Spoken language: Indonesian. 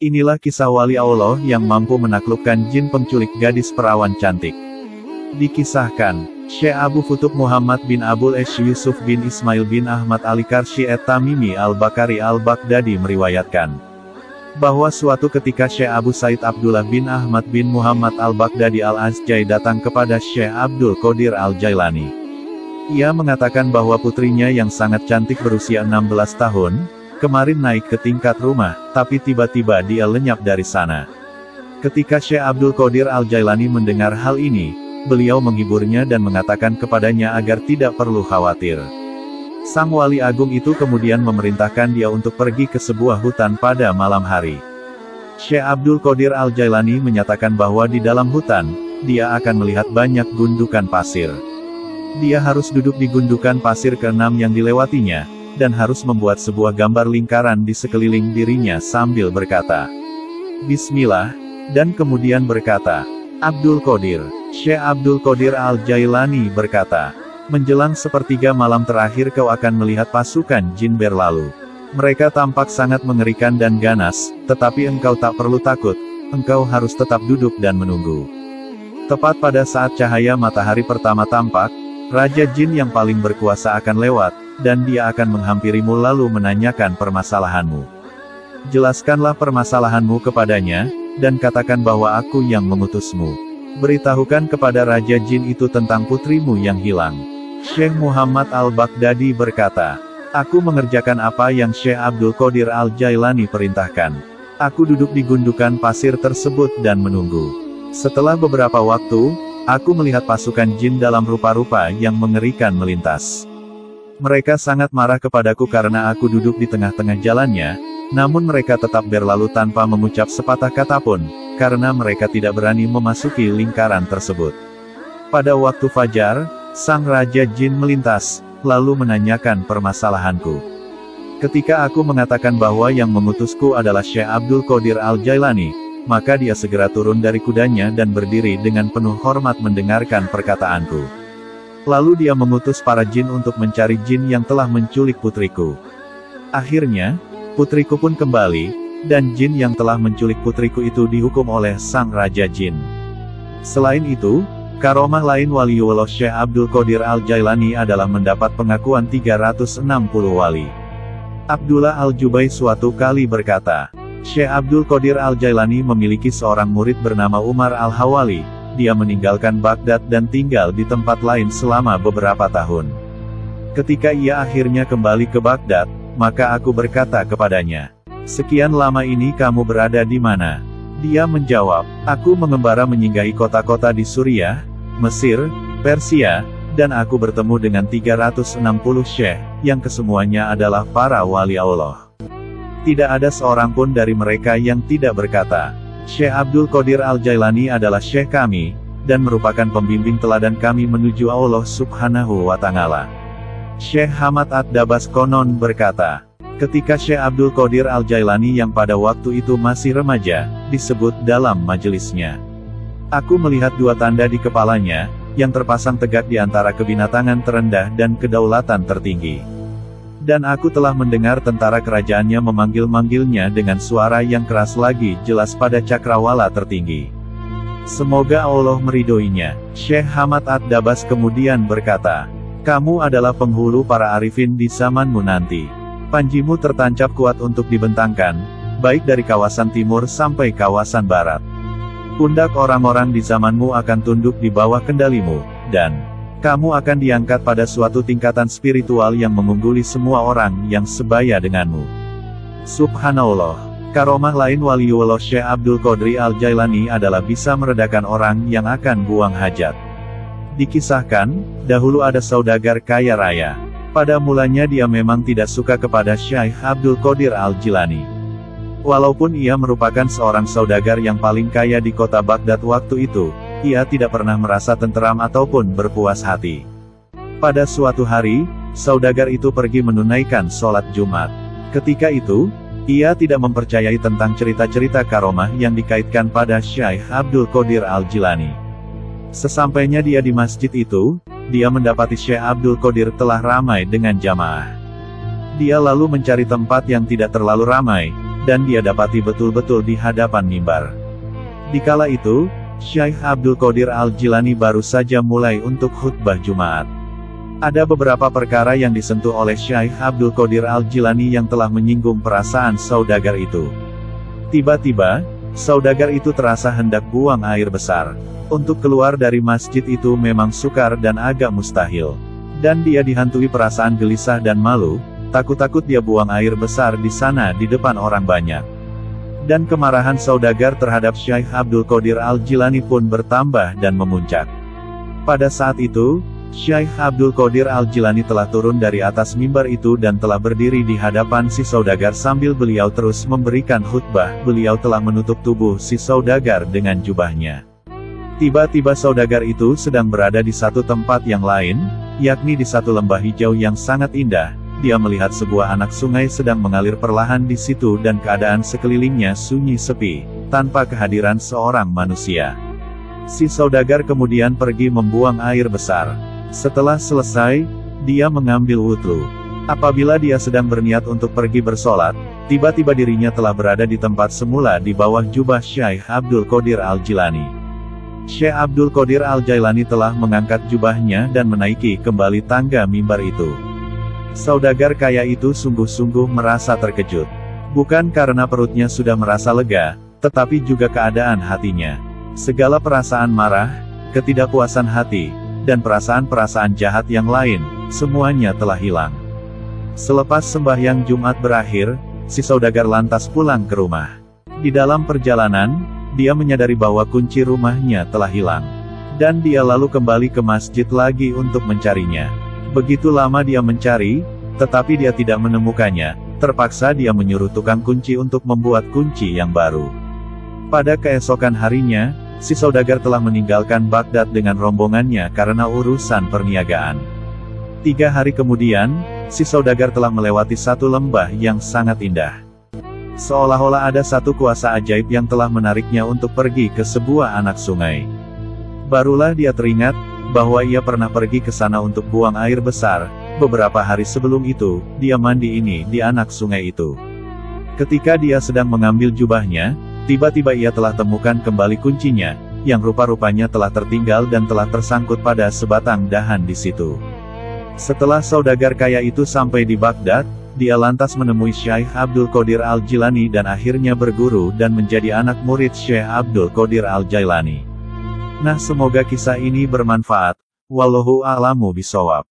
Inilah kisah wali Allah yang mampu menaklukkan jin penculik gadis perawan cantik. Dikisahkan, Syekh Abu Futub Muhammad bin Abul Esh Yusuf bin Ismail bin Ahmad Al-Karshi At-Tamimi Al-Bakari Al-Baghdadi meriwayatkan bahwa suatu ketika Syekh Abu Said Abdullah bin Ahmad bin Muhammad Al-Baghdadi Al-Azjai datang kepada Syekh Abdul Qadir Al-Jailani. Ia mengatakan bahwa putrinya yang sangat cantik berusia 16 tahun, kemarin naik ke tingkat rumah, tapi tiba-tiba dia lenyap dari sana. Ketika Syekh Abdul Qadir Al-Jailani mendengar hal ini, beliau menghiburnya dan mengatakan kepadanya agar tidak perlu khawatir. Sang wali agung itu kemudian memerintahkan dia untuk pergi ke sebuah hutan pada malam hari. Syekh Abdul Qadir Al-Jailani menyatakan bahwa di dalam hutan, dia akan melihat banyak gundukan pasir. Dia harus duduk di gundukan pasir ke-6 yang dilewatinya, dan harus membuat sebuah gambar lingkaran di sekeliling dirinya sambil berkata, Bismillah, dan kemudian berkata, Abdul Qadir. Syekh Abdul Qadir Al-Jailani berkata, menjelang sepertiga malam terakhir kau akan melihat pasukan jin berlalu. Mereka tampak sangat mengerikan dan ganas, tetapi engkau tak perlu takut, engkau harus tetap duduk dan menunggu. Tepat pada saat cahaya matahari pertama tampak, Raja Jin yang paling berkuasa akan lewat, dan dia akan menghampirimu lalu menanyakan permasalahanmu. Jelaskanlah permasalahanmu kepadanya, dan katakan bahwa aku yang mengutusmu. Beritahukan kepada Raja Jin itu tentang putrimu yang hilang. Syekh Muhammad Al-Baghdadi berkata, aku mengerjakan apa yang Syekh Abdul Qadir Al-Jailani perintahkan. Aku duduk di gundukan pasir tersebut dan menunggu. Setelah beberapa waktu, aku melihat pasukan jin dalam rupa-rupa yang mengerikan melintas. Mereka sangat marah kepadaku karena aku duduk di tengah-tengah jalannya, namun mereka tetap berlalu tanpa mengucap sepatah kata pun, karena mereka tidak berani memasuki lingkaran tersebut. Pada waktu fajar, sang Raja Jin melintas, lalu menanyakan permasalahanku. Ketika aku mengatakan bahwa yang mengutusku adalah Syekh Abdul Qadir Al-Jailani, maka dia segera turun dari kudanya dan berdiri dengan penuh hormat mendengarkan perkataanku. Lalu dia mengutus para jin untuk mencari jin yang telah menculik putriku. Akhirnya, putriku pun kembali, dan jin yang telah menculik putriku itu dihukum oleh sang Raja Jin. Selain itu, karomah lain waliullah Syekh Abdul Qadir Al-Jailani adalah mendapat pengakuan 360 wali. Abdullah Al-Jubai suatu kali berkata, Syekh Abdul Qadir Al-Jailani memiliki seorang murid bernama Umar Al-Hawali. Dia meninggalkan Baghdad dan tinggal di tempat lain selama beberapa tahun. Ketika ia akhirnya kembali ke Baghdad, maka aku berkata kepadanya, sekian lama ini kamu berada di mana? Dia menjawab, aku mengembara menyinggahi kota-kota di Suriah, Mesir, Persia, dan aku bertemu dengan 360 syekh, yang kesemuanya adalah para wali Allah. Tidak ada seorang pun dari mereka yang tidak berkata, Syekh Abdul Qadir Al-Jailani adalah syekh kami, dan merupakan pembimbing teladan kami menuju Allah Subhanahu wa Ta'ala. Syekh Hamad Ad-Dabas konon berkata, ketika Syekh Abdul Qadir Al-Jailani yang pada waktu itu masih remaja, disebut dalam majelisnya, aku melihat dua tanda di kepalanya, yang terpasang tegak di antara kebinatangan terendah dan kedaulatan tertinggi. Dan aku telah mendengar tentara kerajaannya memanggil-manggilnya dengan suara yang keras lagi jelas pada cakrawala tertinggi. Semoga Allah meridhoinya. Syekh Hamad Ad-Dabas kemudian berkata, kamu adalah penghulu para arifin di zamanmu nanti. Panjimu tertancap kuat untuk dibentangkan, baik dari kawasan timur sampai kawasan barat. Pundak orang-orang di zamanmu akan tunduk di bawah kendalimu, dan kamu akan diangkat pada suatu tingkatan spiritual yang mengungguli semua orang yang sebaya denganmu. Subhanallah. Karomah lain waliullah Syekh Abdul Qadir Al-Jailani adalah bisa meredakan orang yang akan buang hajat. Dikisahkan, dahulu ada saudagar kaya raya. Pada mulanya dia memang tidak suka kepada Syekh Abdul Qadir Al-Jilani. Walaupun ia merupakan seorang saudagar yang paling kaya di kota Baghdad waktu itu, ia tidak pernah merasa tenteram ataupun berpuas hati. Pada suatu hari, saudagar itu pergi menunaikan sholat Jumat. Ketika itu, ia tidak mempercayai tentang cerita-cerita karomah yang dikaitkan pada Syekh Abdul Qadir Al-Jilani. Sesampainya dia di masjid itu, dia mendapati Syekh Abdul Qadir telah ramai dengan jamaah. Dia lalu mencari tempat yang tidak terlalu ramai, dan dia dapati betul-betul di hadapan mimbar. Dikala itu, Syekh Abdul Qadir Al-Jilani baru saja mulai untuk khutbah Jumat. Ada beberapa perkara yang disentuh oleh Syekh Abdul Qadir Al-Jilani yang telah menyinggung perasaan saudagar itu. Tiba-tiba, saudagar itu terasa hendak buang air besar. Untuk keluar dari masjid itu memang sukar dan agak mustahil. Dan dia dihantui perasaan gelisah dan malu, takut-takut dia buang air besar di sana di depan orang banyak. Dan kemarahan saudagar terhadap Syekh Abdul Qadir Al-Jilani pun bertambah dan memuncak. Pada saat itu, Syekh Abdul Qadir Al-Jilani telah turun dari atas mimbar itu dan telah berdiri di hadapan si saudagar sambil beliau terus memberikan khutbah. Beliau telah menutup tubuh si saudagar dengan jubahnya. Tiba-tiba saudagar itu sedang berada di satu tempat yang lain, yakni di satu lembah hijau yang sangat indah. Dia melihat sebuah anak sungai sedang mengalir perlahan di situ dan keadaan sekelilingnya sunyi sepi, tanpa kehadiran seorang manusia. Si saudagar kemudian pergi membuang air besar. Setelah selesai, dia mengambil wudhu. Apabila dia sedang berniat untuk pergi bersolat, tiba-tiba dirinya telah berada di tempat semula di bawah jubah Syekh Abdul Qadir Al-Jilani. Syekh Abdul Qadir Al-Jilani telah mengangkat jubahnya dan menaiki kembali tangga mimbar itu. Saudagar kaya itu sungguh-sungguh merasa terkejut. Bukan karena perutnya sudah merasa lega, tetapi juga keadaan hatinya. Segala perasaan marah, ketidakpuasan hati, dan perasaan-perasaan jahat yang lain, semuanya telah hilang. Selepas sembahyang Jumat berakhir, si saudagar lantas pulang ke rumah. Di dalam perjalanan, dia menyadari bahwa kunci rumahnya telah hilang. Dan dia lalu kembali ke masjid lagi untuk mencarinya. Begitu lama dia mencari, tetapi dia tidak menemukannya. Terpaksa dia menyuruh tukang kunci untuk membuat kunci yang baru. Pada keesokan harinya, si saudagar telah meninggalkan Baghdad dengan rombongannya karena urusan perniagaan. 3 hari kemudian, si saudagar telah melewati satu lembah yang sangat indah. Seolah-olah ada satu kuasa ajaib yang telah menariknya untuk pergi ke sebuah anak sungai. Barulah dia teringat bahwa ia pernah pergi ke sana untuk buang air besar. Beberapa hari sebelum itu, dia mandi di anak sungai itu. Ketika dia sedang mengambil jubahnya, tiba-tiba ia telah temukan kembali kuncinya, yang rupa-rupanya telah tertinggal dan telah tersangkut pada sebatang dahan di situ. Setelah saudagar kaya itu sampai di Baghdad, dia lantas menemui Syekh Abdul Qadir Al-Jilani dan akhirnya berguru dan menjadi anak murid Syekh Abdul Qadir Al-Jilani. Nah, semoga kisah ini bermanfaat. Wallahu a'lamu bishawab.